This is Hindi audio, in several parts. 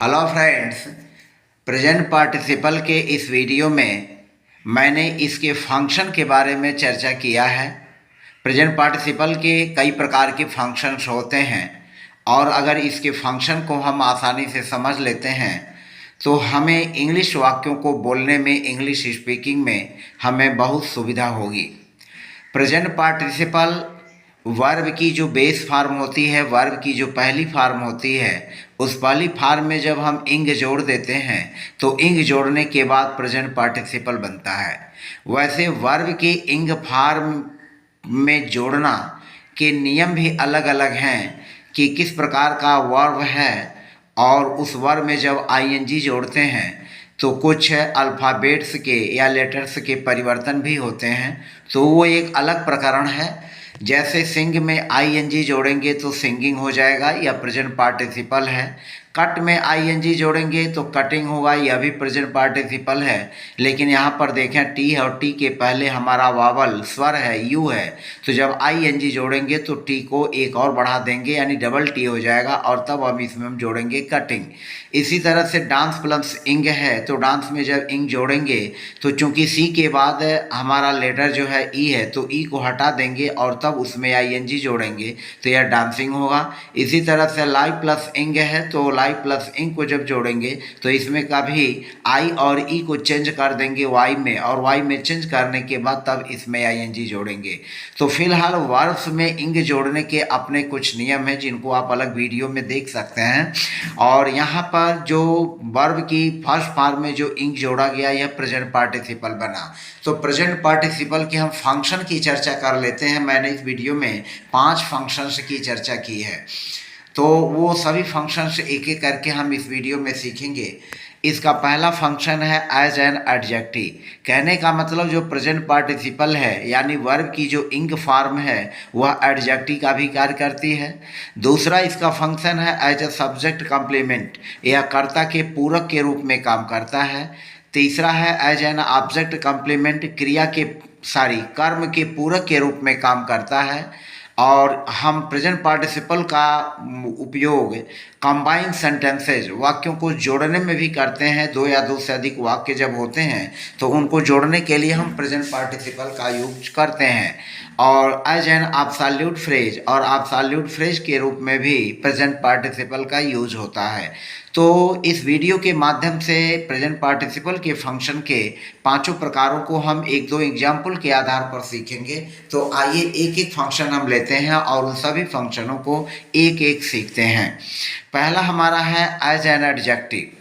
हेलो फ्रेंड्स, प्रेजेंट पार्टिसिपल के इस वीडियो में मैंने इसके फंक्शन के बारे में चर्चा किया है। प्रेजेंट पार्टिसिपल के कई प्रकार के फंक्शंस होते हैं और अगर इसके फंक्शन को हम आसानी से समझ लेते हैं तो हमें इंग्लिश वाक्यों को बोलने में, इंग्लिश स्पीकिंग में हमें बहुत सुविधा होगी। प्रेजेंट पार्टिसिपल वर्ब की जो बेस फार्म होती है, वर्ब की जो पहली फार्म होती है, उस पहली फार्म में जब हम इंग जोड़ देते हैं तो इंग जोड़ने के बाद प्रेजेंट पार्टिसिपल बनता है। वैसे वर्ब की इंग फार्म में जोड़ना के नियम भी अलग अलग हैं कि किस प्रकार का वर्ब है, और उस वर्ब में जब आईएनजी जोड़ते हैं तो कुछ अल्फ़ाबेट्स के या लेटर्स के परिवर्तन भी होते हैं, तो वो एक अलग प्रकरण है। जैसे सिंग में आईएनजी जोड़ेंगे तो सिंगिंग हो जाएगा, या प्रेजेंट पार्टिसिपल है। कट में आईएनजी जोड़ेंगे तो कटिंग होगा, यह भी प्रेजेंट पार्टिसिपल है। लेकिन यहाँ पर देखें टी है और टी के पहले हमारा वावल स्वर है, यू है, तो जब आईएनजी जोड़ेंगे तो टी को एक और बढ़ा देंगे यानी डबल टी हो जाएगा, और तब हम इसमें हम जोड़ेंगे कटिंग। इसी तरह से डांस प्लस इंग है, तो डांस में जब इंग जोड़ेंगे तो चूंकि सी के बाद हमारा लेटर जो है ई है, तो ई को हटा देंगे और तब उसमें आईएनजी जोड़ेंगे तो यह डांसिंग होगा। इसी तरह से लाई प्लस इंग है, तो लाई प्लस इंग को जब जोड़ेंगे तो इसमें कभी आई और ई को चेंज कर देंगे वाई में, और वाई में चेंज करने के बाद तब इसमें आईएनजी जोड़ेंगे। तो फिलहाल वर्ब्स में इंग जोड़ने के अपने कुछ नियम हैं जिनको आप अलग वीडियो में देख सकते हैं। और यहाँ पर जो वर्ब की फर्स्ट फॉर्म में जो इंग जोड़ा गया यह प्रेजेंट पार्टिसिपल बना। तो प्रेजेंट पार्टिसिपल के हम फंक्शन की चर्चा कर लेते हैं। मैंने इस वीडियो में 5 फंक्शंस की चर्चा की है, तो वो सभी फंक्शंस एक एक करके हम इस वीडियो में सीखेंगे। इसका पहला फंक्शन है एज एन एडजेक्टिव। कहने का मतलब जो प्रेजेंट पार्टिसिपल है यानी वर्ब की जो इंग फॉर्म है वह एडजेक्टिव का भी कार्य करती है। दूसरा इसका फंक्शन है एज ए सब्जेक्ट कॉम्प्लीमेंट, यह कर्ता के पूरक के रूप में काम करता है। तीसरा है एज एन ऑब्जेक्ट कॉम्प्लीमेंट, क्रिया के कर्म के पूरक के रूप में काम करता है। और हम प्रेजेंट पार्टिसिपल का उपयोग कंबाइन सेंटेंसेज, वाक्यों को जोड़ने में भी करते हैं। 2 या 2 से अधिक वाक्य जब होते हैं तो उनको जोड़ने के लिए हम प्रेजेंट पार्टिसिपल का यूज करते हैं। और एज एन एब्सोल्यूट फ्रेज, और एब्सोल्यूट फ्रेज के रूप में भी प्रेजेंट पार्टिसिपल का यूज होता है। तो इस वीडियो के माध्यम से प्रेजेंट पार्टिसिपल के फंक्शन के 5 प्रकारों को हम 1-2 एग्जाम्पल के आधार पर सीखेंगे। तो आइए एक एक फंक्शन हम लेते हैं और उन सभी फंक्शनों को एक एक सीखते हैं। पहला हमारा है एज एन एडजेक्टिव।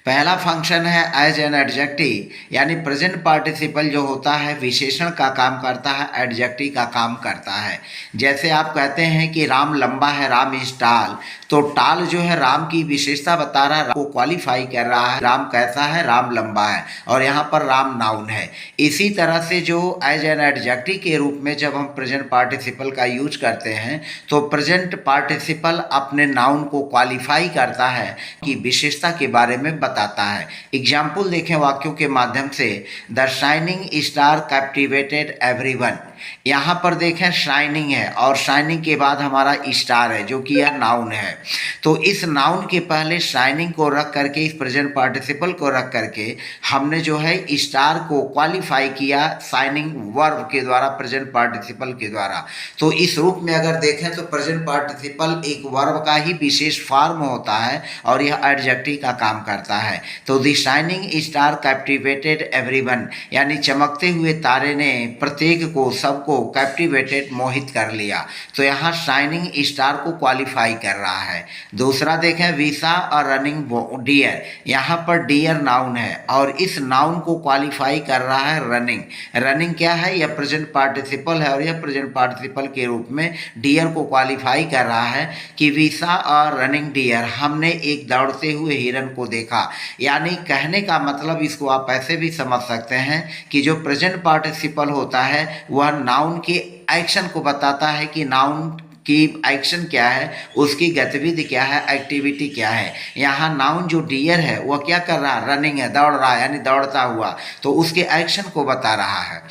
पहला फंक्शन है एज एन एडजेक्टिव, यानी प्रेजेंट पार्टिसिपल जो होता है विशेषण का काम करता है, एडजेक्टिव का काम करता है। जैसे आप कहते हैं कि राम लंबा है, राम इज टाल, तो टाल जो है राम की विशेषता बता रहा है, राम को क्वालिफाई कर रहा है, राम कैसा है, राम लंबा है, और यहाँ पर राम नाउन है। इसी तरह से जो एज एन एडजेक्टिव के रूप में जब हम प्रेजेंट पार्टिसिपल का यूज करते हैं तो प्रेजेंट पार्टिसिपल अपने नाउन को क्वालिफाई करता है कि विशेषता के बारे में बताता है। एग्जाम्पल देखें वाक्यों के माध्यम से। The shining star captivated everyone, यहाँ पर देखें शाइनिंग है और शाइनिंग के बाद हमारा स्टार है जो कि यह नाउन है। तो इस नाउन के पहले शाइनिंग को रख करके, इस प्रेजेंट पार्टिसिपल को रख करके हमने जो है स्टार को क्वालिफाई किया शाइनिंग वर्ब के द्वारा, प्रेजेंट पार्टिसिपल के द्वारा। तो इस रूप में अगर देखें तो प्रेजेंट पार्टिसिपल एक वर्ब का ही विशेष फॉर्म होता है और यह एडजेक्टिव का काम करता है। तो the shining star captivated everyone, यानी चमकते हुए तारे ने प्रत्येक को, सबको कैप्टिवेटेड, मोहित कर लिया। तो यहाँ शाइनिंग स्टार को क्वालिफाई कर रहा है। दूसरा देखें वीसा और रनिंग डियर, यहाँ पर डियर नाउन है और इस नाउन को क्वालिफाई कर रहा है रनिंग। रनिंग क्या है? यह प्रेजेंट पार्टिसिपल है और यह प्रेजेंट पार्टिसिपल के रूप में डियर को क्वालिफाई कर रहा है कि वीसा और रनिंग डियर, हमने एक दौड़ते हुए हिरन को देखा। यानी कहने का मतलब इसको आप ऐसे भी समझ सकते हैं कि जो प्रेजेंट पार्टिसिपल होता है वह नाउन के एक्शन को बताता है कि नाउन की एक्शन क्या है, उसकी गतिविधि क्या है, एक्टिविटी क्या है। यहाँ नाउन जो डियर है वह क्या कर रहा है? रनिंग है, दौड़ रहा है, यानी दौड़ता हुआ, तो उसके एक्शन को बता रहा है।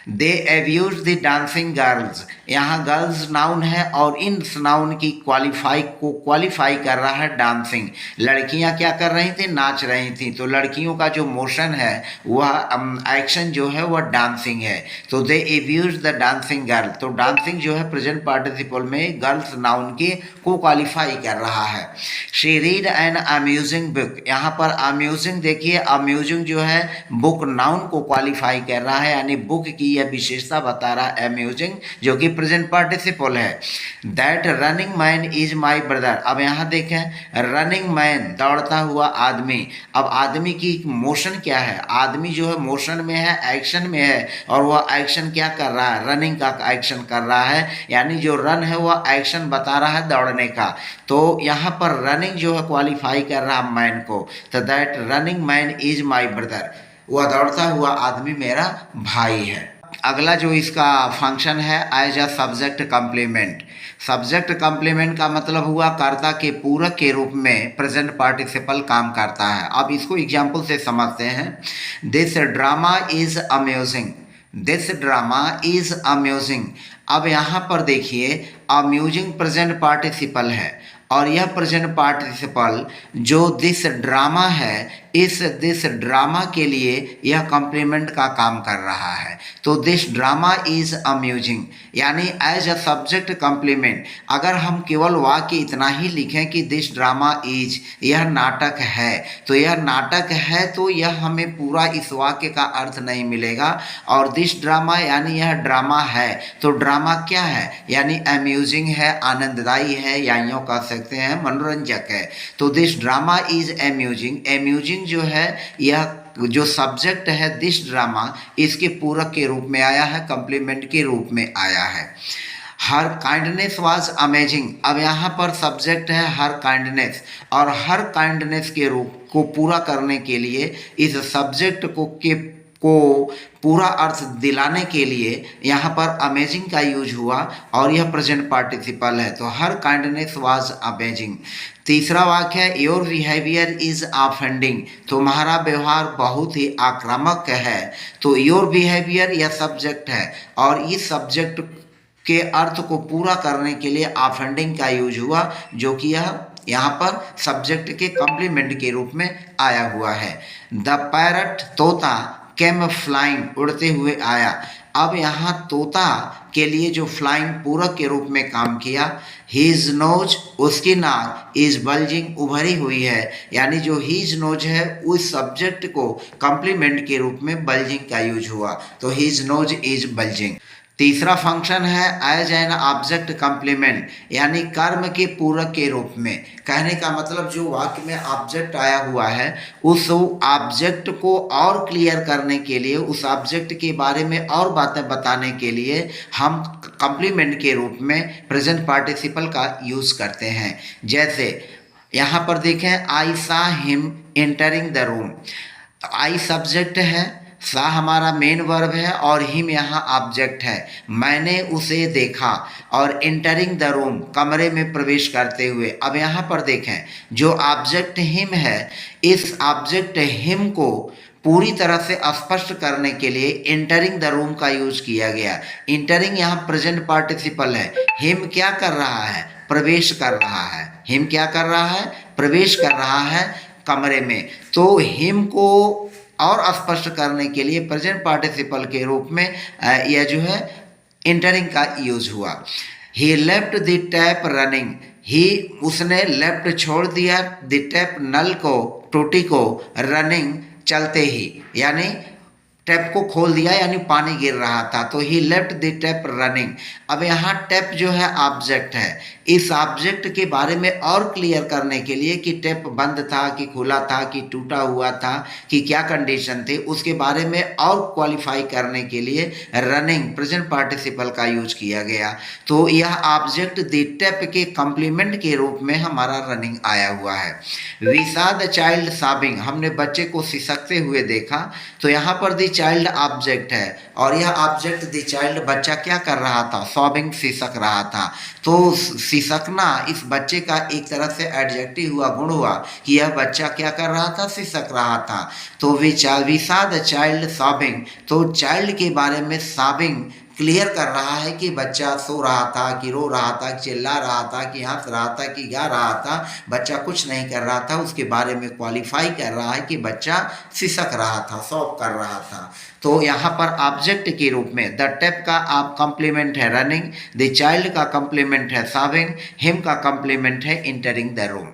दे अब्यूज द डांसिंग गर्ल्स, यहाँ गर्ल्स नाउन है और इन नाउन की क्वालिफाई कर रहा है डांसिंग। लड़कियाँ क्या कर रही थी, नाच रही थी, तो लड़कियों का जो मोशन है वह एक्शन जो है वह डांसिंग है। तो they abuse the dancing girl, तो डांसिंग जो है प्रेजेंट पार्टिसिपल में गर्ल्स नाउन की को क्वालिफाई कर रहा है। She read an amusing book, यहाँ पर अम्यूजिंग देखिए, अम्यूजिंग जो है बुक नाउन को क्वालिफाई कर रहा है, यानी बुक की यह विशेषता बता रहा है अम्यूजिंग, जो कि प्रेजेंट पार्टिसिपल है। That running man is my brother, अब यहाँ देखें रनिंग मैन दौड़ता हुआ आदमी, अब आदमी की मोशन क्या है, आदमी जो है मोशन में है, एक्शन में है, और वह एक्शन क्या कर रहा है, रनिंग का एक्शन कर रहा है, यानी जो रन है वह एक्शन बता रहा है दौड़ने का। तो यहाँ पर रनिंग जो है क्वालिफाई कर रहा है मैन को, तो that running man is my brother, वह दौड़ता हुआ आदमी मेरा भाई है। अगला जो इसका फंक्शन है as a subject complement. Subject complement का मतलब हुआ कर्ता के पूरक के रूप में प्रेजेंट पार्टिसिपल काम करता है। अब इसको एग्जाम्पल से समझते हैं। This drama is amusing, this drama is amusing. अब यहाँ पर देखिए अम्यूजिंग प्रेजेंट पार्टिसिपल है, और यह प्रेजेंट पार्टिसिपल जो दिस ड्रामा है, इस दिस ड्रामा के लिए यह कॉम्प्लीमेंट का काम कर रहा है। तो दिस ड्रामा इज अम्यूजिंग, यानी एज अ सब्जेक्ट कॉम्प्लीमेंट अगर हम केवल वाक्य इतना ही लिखें कि दिस ड्रामा इज, यह नाटक है, तो यह नाटक है, तो यह हमें पूरा इस वाक्य का अर्थ नहीं मिलेगा। और दिस ड्रामा यानी यह ड्रामा है, तो ड्रामा क्या है, यानी अम्यूजिंग है, आनंददायी है, या यूँ कह सकते हैं मनोरंजक है। तो this drama is amusing, amusing जो है यह जो सब्जेक्ट है दिस ड्रामा, इसके पूरक के रूप में आया है, कॉम्प्लीमेंट के रूप में आया है। हर काइंडनेस वाज अमेजिंग, अब यहाँ पर सब्जेक्ट है हर काइंडनेस, और हर काइंडनेस के रूप को पूरा करने के लिए इस सब्जेक्ट को पूरा अर्थ दिलाने के लिए यहाँ पर अमेजिंग का यूज हुआ, और यह प्रेजेंट पार्टिसिपल है। तो हर काइंडनेस वाज अमेजिंग। तीसरा वाक्य है योर बिहेवियर इज ऑफेंडिंग, तुम्हारा व्यवहार बहुत ही आक्रामक है। तो योर बिहेवियर यह सब्जेक्ट है, और इस सब्जेक्ट के अर्थ को पूरा करने के लिए ऑफेंडिंग का यूज हुआ, जो कि यह यहाँ पर सब्जेक्ट के कॉम्प्लीमेंट के रूप में आया हुआ है। द पैरट, तोता, केम फ्लाइंग, उड़ते हुए आया। अब यहाँ तोता के लिए जो फ्लाइंग पूरक के रूप में काम किया, हीज नोज, उसकी नाक, इज बल्जिंग, उभरी हुई है, यानी जो हीज नोज है उस सब्जेक्ट को कॉम्प्लीमेंट के रूप में बल्जिंग का यूज हुआ, तो हीज नोज इज बल्जिंग। तीसरा फंक्शन है एज एन ऑब्जेक्ट कॉम्प्लीमेंट, यानी कर्म के पूरक के रूप में। कहने का मतलब जो वाक्य में ऑब्जेक्ट आया हुआ है उस ऑब्जेक्ट को और क्लियर करने के लिए, उस ऑब्जेक्ट के बारे में और बातें बताने के लिए हम कॉम्प्लीमेंट के रूप में प्रेजेंट पार्टिसिपल का यूज़ करते हैं। जैसे यहाँ पर देखें I saw him entering the room, I subject है, सा हमारा मेन वर्ब है, और हिम यहाँ ऑब्जेक्ट है। मैंने उसे देखा, और एंटरिंग द रूम कमरे में प्रवेश करते हुए। अब यहाँ पर देखें जो ऑब्जेक्ट हिम है, इस ऑब्जेक्ट हिम को पूरी तरह से स्पष्ट करने के लिए एंटरिंग द रूम का यूज किया गया। एंटरिंग यहाँ प्रेजेंट पार्टिसिपल है। हिम क्या कर रहा है, प्रवेश कर रहा है। हिम क्या कर रहा है, प्रवेश कर रहा है कमरे में। तो हिम को और स्पष्ट करने के लिए प्रेजेंट पार्टिसिपल के रूप में यह जो है एंटरिंग का यूज हुआ। ही लेफ्ट द टैप रनिंग, ही उसने लेफ्ट छोड़ दिया, द टैप नल को, टोटी को, रनिंग चलते ही, यानी टैप को खोल दिया यानी पानी गिर रहा था, तो ही लेफ्ट द टैप रनिंग। अब यहाँ टैप जो है ऑब्जेक्ट है, इस ऑब्जेक्ट के बारे में और क्लियर करने के लिए कि टैप बंद था कि खुला था कि टूटा हुआ था कि क्या कंडीशन थी, उसके बारे में और क्वालिफाई करने के लिए रनिंग प्रेजेंट पार्टिसिपल का यूज किया गया। तो यह ऑब्जेक्ट द टैप के कॉम्प्लीमेंट के रूप में हमारा रनिंग आया हुआ है। We saw the child sobbing, हमने बच्चे को सिसकते हुए देखा, तो यहाँ पर द चाइल्ड ऑब्जेक्ट है और यह ऑब्जेक्ट द चाइल्ड बच्चा क्या कर रहा था, सॉबिंग सिसक रहा था। तो सिसकना इस बच्चे का एक तरह से एडजेक्टिव हुआ, गुण हुआ कि यह बच्चा क्या कर रहा था, सिसक रहा था। तो we saw the child sobbing, तो चाइल्ड के बारे में सॉबिंग क्लियर कर रहा है कि बच्चा सो रहा था, कि रो रहा था, कि चिल्ला रहा था, कि हंस रहा था, कि गा रहा था। बच्चा कुछ नहीं कर रहा था, उसके बारे में क्वालिफाई कर रहा है कि बच्चा सिसक रहा था, सॉब कर रहा था। तो यहाँ पर ऑब्जेक्ट के रूप में द टेप का आप कॉम्प्लीमेंट है रनिंग, द चाइल्ड का कॉम्प्लीमेंट है सॉबिंग, हिम का कॉम्प्लीमेंट है इंटरिंग द रूम।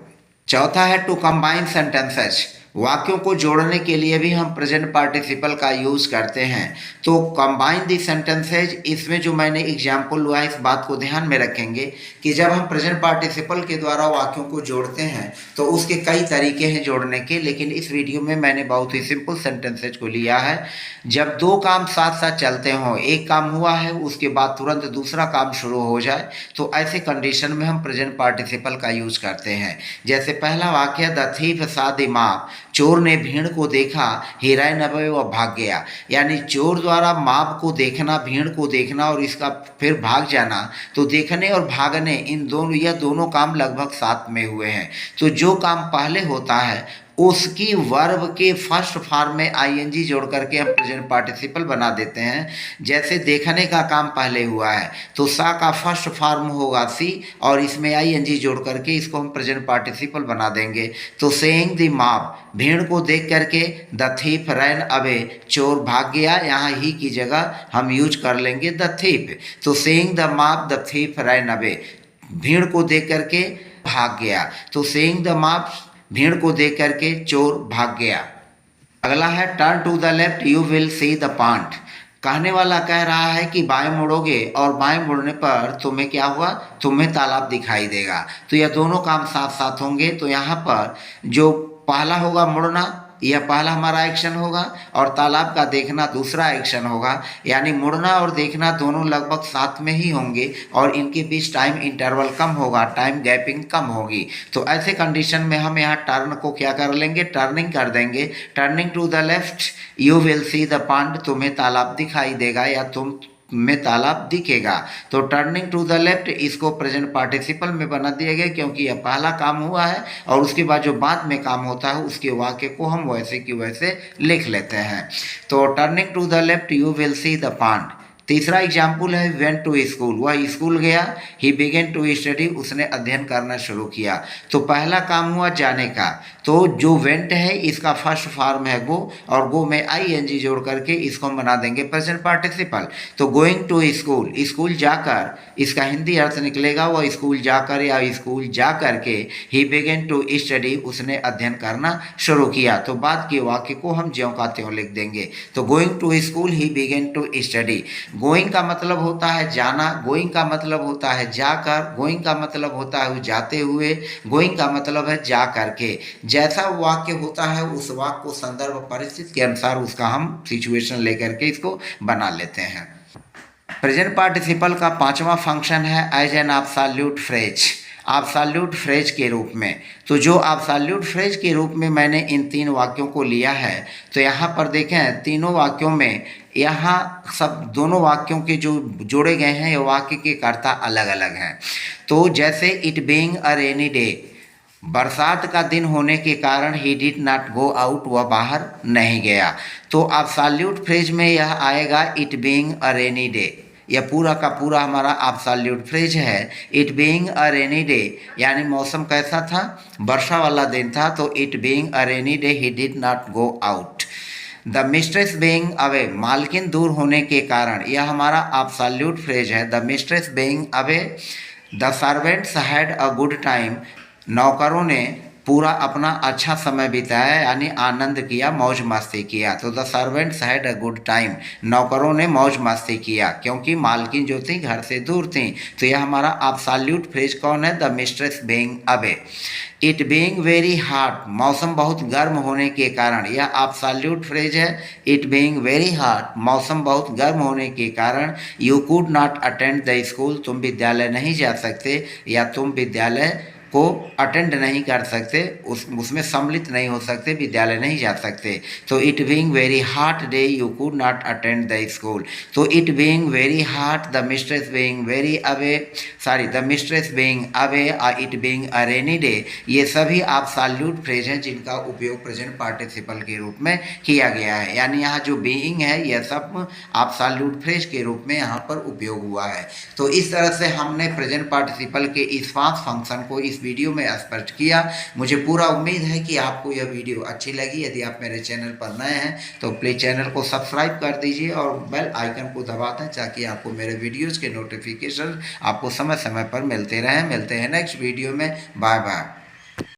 चौथा है टू कंबाइन सेंटेंसेस, वाक्यों को जोड़ने के लिए भी हम प्रेजेंट पार्टिसिपल का यूज़ करते हैं। तो कंबाइन दी सेंटेंसेज, इसमें जो मैंने एग्जाम्पल हुआ है इस बात को ध्यान में रखेंगे कि जब हम प्रेजेंट पार्टिसिपल के द्वारा वाक्यों को जोड़ते हैं तो उसके कई तरीके हैं जोड़ने के, लेकिन इस वीडियो में मैंने बहुत ही सिंपल सेंटेंसेज को लिया है। जब दो काम साथ साथ चलते हों, एक काम हुआ है उसके बाद तुरंत दूसरा काम शुरू हो जाए, तो ऐसे कंडीशन में हम प्रेजेंट पार्टिसिपल का यूज़ करते हैं। जैसे पहला वाक्य, the thief saw the mob, चोर ने भीड़ को देखा, ही रैन अवे, वह भाग गया। यानी चोर द्वारा मॉब को देखना, भीड़ को देखना और इसका फिर भाग जाना, तो देखने और भागने इन दोनों, यह दोनों काम लगभग साथ में हुए हैं। तो जो काम पहले होता है उसकी वर्ब के फर्स्ट फॉर्म में आईएनजी जोड़ करके हम प्रेजेंट पार्टिसिपल बना देते हैं। जैसे देखने का काम पहले हुआ है तो सा का फर्स्ट फॉर्म होगा सी और इसमें आईएनजी जोड़ करके इसको हम प्रेजेंट पार्टिसिपल बना देंगे। तो सेइंग द मॉब, भीड़ को देख करके, द थीफ रैन अवे, चोर भाग गया, यहाँ ही की जगह हम यूज कर लेंगे द थीफ। तो saying the mob, the thief ran away, भीड़ को देख करके भाग गया। तो सेइंग द मॉब, भीड़ को देख करके चोर भाग गया। अगला है turn to the left you will see the pond, कहने वाला कह रहा है कि बाएं मुड़ोगे और बाएं मुड़ने पर तुम्हें क्या हुआ, तुम्हें तालाब दिखाई देगा। तो यह दोनों काम साथ साथ होंगे। तो यहाँ पर जो पहला होगा मुड़ना, यह पहला हमारा एक्शन होगा और तालाब का देखना दूसरा एक्शन होगा। यानी मुड़ना और देखना दोनों लगभग साथ में ही होंगे और इनके बीच टाइम इंटरवल कम होगा, टाइम गैपिंग कम होगी। तो ऐसे कंडीशन में हम यहाँ टर्न को क्या कर लेंगे, टर्निंग कर देंगे। Turning to the left you will see the pond, तुम्हें तालाब दिखाई देगा या तुम में तालाब दिखेगा। तो टर्निंग टू द लेफ्ट इसको प्रेजेंट पार्टिसिपल में बना दिया गया क्योंकि यह पहला काम हुआ है और उसके बाद जो बाद में काम होता है उसके वाक्य को हम वैसे की वैसे लिख लेते हैं। तो turning to the left you will see the pond. तीसरा एग्जाम्पल है वेंट टू स्कूल, वह स्कूल गया। ही बिगेन टू स्टडी, उसने अध्ययन करना शुरू किया। तो पहला काम हुआ जाने का, तो जो वेंट है इसका फर्स्ट फॉर्म है गो और गो में आईएनजी जोड़ करके इसको हम बना देंगे प्रेजेंट पार्टिसिपल। तो गोइंग टू स्कूल, स्कूल जाकर, इसका हिंदी अर्थ निकलेगा वह स्कूल जाकर या स्कूल जा करके। ही बिगेन टू स्टडी, उसने अध्ययन करना शुरू किया। तो बाद के वाक्य को हम ज्यों का त्यों लिख देंगे। तो going to school, he began to study. Going का मतलब होता है जाना, गोइंग का मतलब होता है जाकर, गोइंग का मतलब होता है जाते हुए, गोइंग का मतलब है जा करके। जैसा वाक्य होता है उस वाक्य को संदर्भ परिस्थिति के अनुसार उसका हम सिचुएशन लेकर के इसको बना लेते हैं। प्रेजेंट पार्टिसिपल का पांचवा फंक्शन है as an absolute phrase, absolute phrase के रूप में। तो जो एब्सोल्यूट फ्रेज के रूप में मैंने इन तीन वाक्यों को लिया है, तो यहाँ पर देखें तीनों वाक्यों में यहाँ सब दोनों वाक्यों के जो जोड़े गए हैं ये वाक्य के कर्ता अलग अलग हैं। तो जैसे it being a rainy day, बरसात का दिन होने के कारण he did not go out, वह बाहर नहीं गया। तो एब्सोल्यूट फ्रेज में यह आएगा it being a rainy day, यह पूरा का पूरा हमारा एब्सोल्यूट फ्रेज है। It being a rainy day यानी मौसम कैसा था, वर्षा वाला दिन था। तो it being a rainy day he did not go out. The mistress being away, मालकिन दूर होने के कारण, यह हमारा एब्सोल्यूट फ्रेज है। The mistress being away, the servants had a good time, नौकरों ने पूरा अपना अच्छा समय बिताया यानी आनंद किया, मौज मस्ती किया। तो the servants had a good time, नौकरों ने मौज मस्ती किया क्योंकि मालकिन जो थी घर से दूर थी। तो यह हमारा एब्सोल्यूट फ्रेज कौन है, the mistress being away. It being very hot, मौसम बहुत गर्म होने के कारण, यह एब्सोल्यूट फ्रेज है। इट बीइंग वेरी हॉट, मौसम बहुत गर्म होने के कारण। You could not attend the school, तुम विद्यालय नहीं जा सकते या तुम विद्यालय को अटेंड नहीं कर सकते, उसमें सम्मिलित नहीं हो सकते, विद्यालय नहीं जा सकते। तो it being very hot day you could not attend the school. तो it being very hot, the mistress being very away, the mistress being away, it being a rainy day, ये सभी एब्सोल्यूट फ्रेज हैं जिनका उपयोग प्रेजेंट पार्टिसिपल के रूप में किया गया है। यानी यहाँ जो बीइंग है यह सब एब्सोल्यूट फ्रेज के रूप में यहाँ पर उपयोग हुआ है। तो इस तरह से हमने प्रेजेंट पार्टिसिपल के इस 5 फंक्शन को इस वीडियो में स्पष्ट किया। मुझे पूरा उम्मीद है कि आपको यह वीडियो अच्छी लगी। यदि आप मेरे चैनल पर नए हैं तो प्लीज़ चैनल को सब्सक्राइब कर दीजिए और बेल आइकन को दबा दें ताकि आपको मेरे वीडियोज़ के नोटिफिकेशन आपको समय समय पर मिलते रहें। मिलते हैं नेक्स्ट वीडियो में। Bye bye.